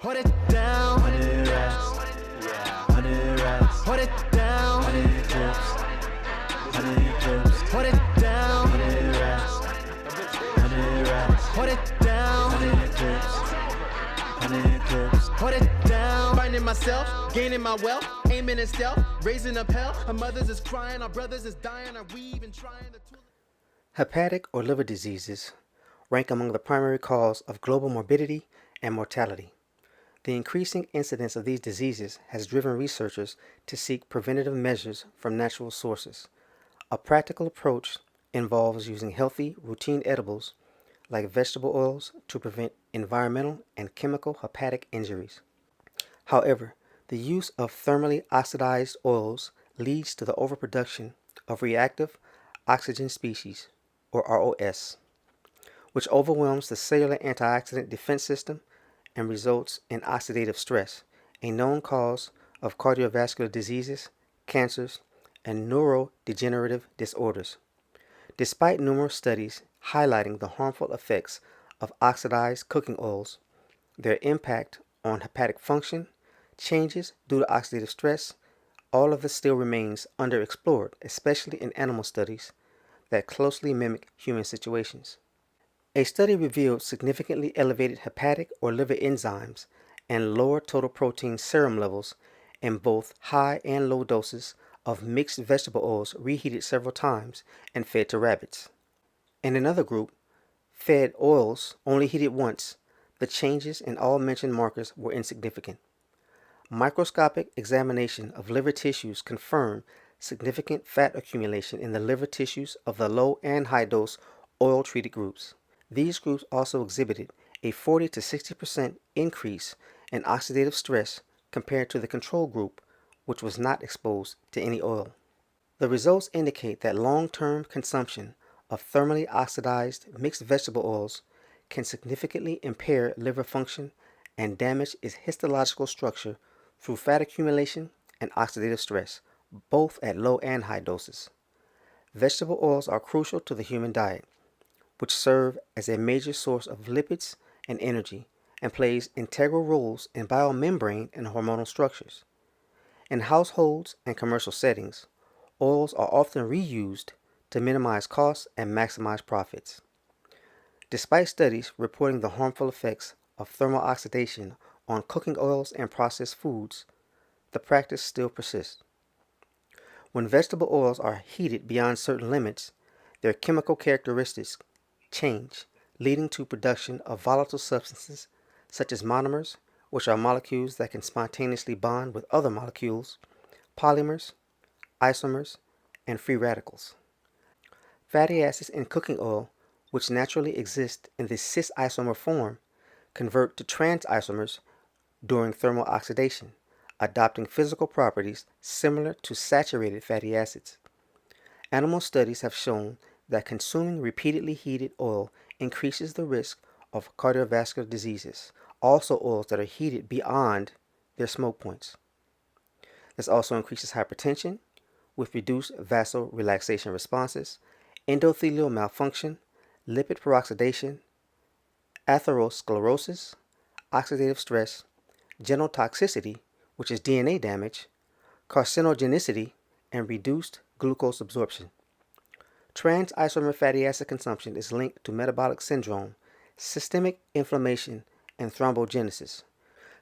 Put it down. 100 reps. Yeah. 100 reps. Put it down. 100 clips. 100 clips. Put it down. 100 reps. 100 reps. Put it down. 100 clips. 100 clips. Put it down. Finding myself, gaining my wealth, aiming in stealth, raising up hell. Our mothers is crying, our brothers is dying, are we even trying to... Hepatic or liver diseases rank among the primary cause of global morbidity and mortality. The increasing incidence of these diseases has driven researchers to seek preventative measures from natural sources. A practical approach involves using healthy, routine edibles like vegetable oils to prevent environmental and chemical hepatic injuries. However, the use of thermally oxidized oils leads to the overproduction of reactive oxygen species, or ROS, which overwhelms the cellular antioxidant defense system and results in oxidative stress, a known cause of cardiovascular diseases, cancers, and neurodegenerative disorders. Despite numerous studies highlighting the harmful effects of oxidized cooking oils, their impact on hepatic function, changes due to oxidative stress, all of this still remains underexplored, especially in animal studies that closely mimic human situations. A study revealed significantly elevated hepatic or liver enzymes and lower total protein serum levels in both high and low doses of mixed vegetable oils reheated several times and fed to rabbits. In another group, fed oils only heated once, the changes in all mentioned markers were insignificant. Microscopic examination of liver tissues confirmed significant fat accumulation in the liver tissues of the low and high dose oil-treated groups. These groups also exhibited a 40 to 60% increase in oxidative stress compared to the control group, which was not exposed to any oil. The results indicate that long-term consumption of thermally oxidized mixed vegetable oils can significantly impair liver function and damage its histological structure through fat accumulation and oxidative stress, both at low and high doses. Vegetable oils are crucial to the human diet, which serve as a major source of lipids and energy, and plays integral roles in biomembrane and hormonal structures. In households and commercial settings, oils are often reused to minimize costs and maximize profits. Despite studies reporting the harmful effects of thermal oxidation on cooking oils and processed foods, the practice still persists. When vegetable oils are heated beyond certain limits, their chemical characteristics change, leading to production of volatile substances such as monomers, which are molecules that can spontaneously bond with other molecules, polymers, isomers, and free radicals. Fatty acids in cooking oil, which naturally exist in the cis isomer form, convert to trans isomers during thermal oxidation, adopting physical properties similar to saturated fatty acids. Animal studies have shown that consuming repeatedly heated oil increases the risk of cardiovascular diseases, also oils that are heated beyond their smoke points. This also increases hypertension with reduced vasorelaxation responses, endothelial malfunction, lipid peroxidation, atherosclerosis, oxidative stress, genotoxicity, which is DNA damage, carcinogenicity, and reduced glucose absorption. Trans isomer fatty acid consumption is linked to metabolic syndrome, systemic inflammation, and thrombogenesis,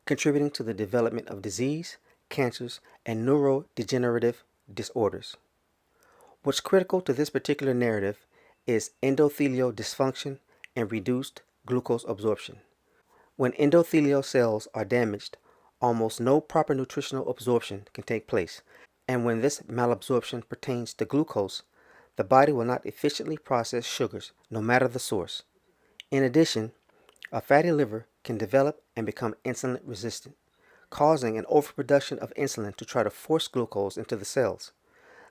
contributing to the development of disease, cancers, and neurodegenerative disorders. What's critical to this particular narrative is endothelial dysfunction and reduced glucose absorption. When endothelial cells are damaged, almost no proper nutritional absorption can take place, and when this malabsorption pertains to glucose, the body will not efficiently process sugars, no matter the source. In addition, a fatty liver can develop and become insulin resistant, causing an overproduction of insulin to try to force glucose into the cells.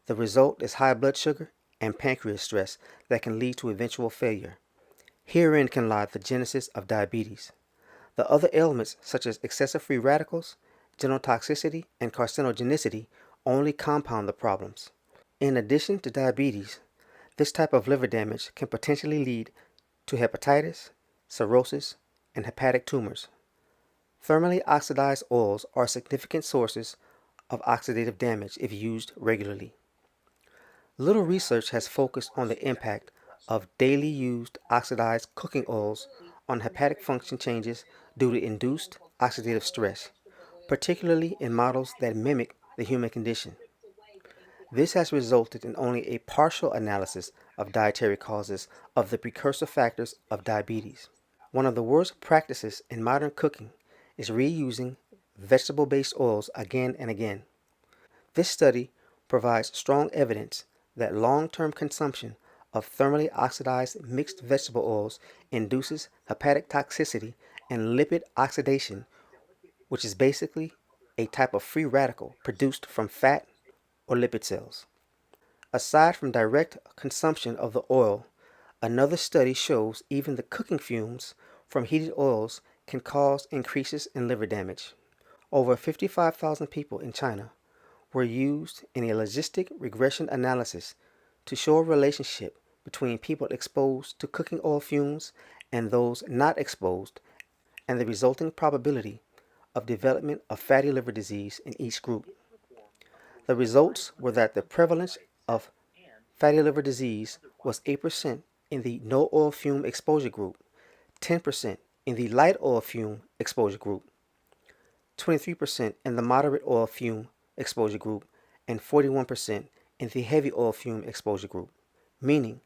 The result is high blood sugar and pancreas stress that can lead to eventual failure. Herein can lie the genesis of diabetes. The other ailments, such as excessive free radicals, genotoxicity, and carcinogenicity, only compound the problems. In addition to diabetes, this type of liver damage can potentially lead to hepatitis, cirrhosis, and hepatic tumors. Thermally oxidized oils are significant sources of oxidative damage if used regularly. Little research has focused on the impact of daily used oxidized cooking oils on hepatic function changes due to induced oxidative stress, particularly in models that mimic the human condition. This has resulted in only a partial analysis of dietary causes of the precursor factors of diabetes. One of the worst practices in modern cooking is reusing vegetable-based oils again and again. This study provides strong evidence that long-term consumption of thermally oxidized mixed vegetable oils induces hepatic toxicity and lipid oxidation, which is basically a type of free radical produced from fat or lipid cells. Aside from direct consumption of the oil, another study shows even the cooking fumes from heated oils can cause increases in liver damage. Over 55,000 people in China were used in a logistic regression analysis to show a relationship between people exposed to cooking oil fumes and those not exposed, and the resulting probability of development of fatty liver disease in each group. The results were that the prevalence of fatty liver disease was 8% in the no oil fume exposure group, 10% in the light oil fume exposure group, 23% in the moderate oil fume exposure group, and 41% in the heavy oil fume exposure group, meaning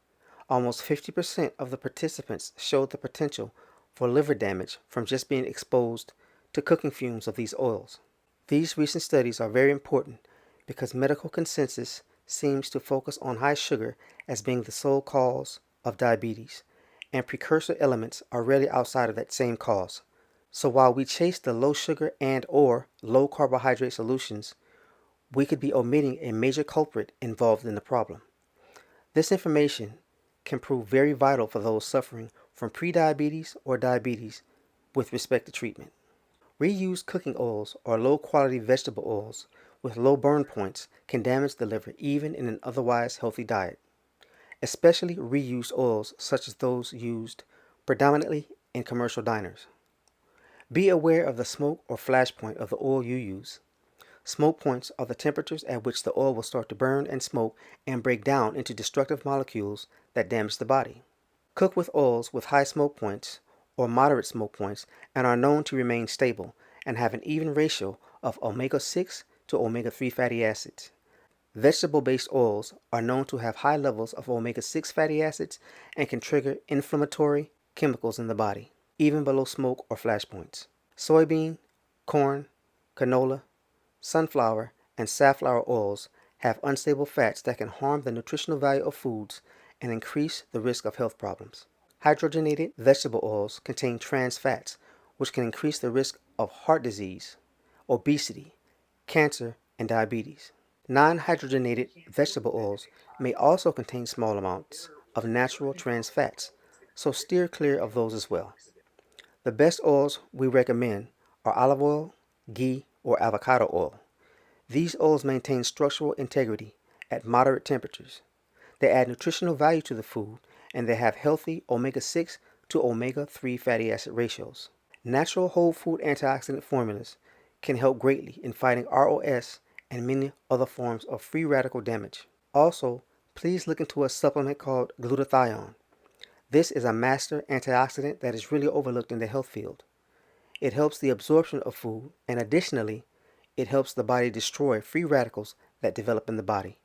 almost 50% of the participants showed the potential for liver damage from just being exposed to cooking fumes of these oils. These recent studies are very important because medical consensus seems to focus on high sugar as being the sole cause of diabetes, and precursor elements are rarely outside of that same cause. So while we chase the low sugar and or low carbohydrate solutions, we could be omitting a major culprit involved in the problem. This information can prove very vital for those suffering from prediabetes or diabetes with respect to treatment. Reused cooking oils or low-quality vegetable oils with low burn points can damage the liver even in an otherwise healthy diet, especially reused oils such as those used predominantly in commercial diners. Be aware of the smoke or flash point of the oil you use. Smoke points are the temperatures at which the oil will start to burn and smoke and break down into destructive molecules that damage the body. Cook with oils with high smoke points or moderate smoke points and are known to remain stable and have an even ratio of omega-6 to omega-3 fatty acids. Vegetable-based oils are known to have high levels of omega-6 fatty acids and can trigger inflammatory chemicals in the body, even below smoke or flash points. Soybean, corn, canola, sunflower, and safflower oils have unstable fats that can harm the nutritional value of foods and increase the risk of health problems. Hydrogenated vegetable oils contain trans fats, which can increase the risk of heart disease, obesity, cancer, and diabetes. Non-hydrogenated vegetable oils may also contain small amounts of natural trans fats, so steer clear of those as well. The best oils we recommend are olive oil, ghee, or avocado oil. These oils maintain structural integrity at moderate temperatures. They add nutritional value to the food, and they have healthy omega-6 to omega-3 fatty acid ratios. Natural whole food antioxidant formulas can help greatly in fighting ROS and many other forms of free radical damage. Also, please look into a supplement called glutathione. This is a master antioxidant that is really overlooked in the health field. It helps the absorption of food, and additionally, it helps the body destroy free radicals that develop in the body.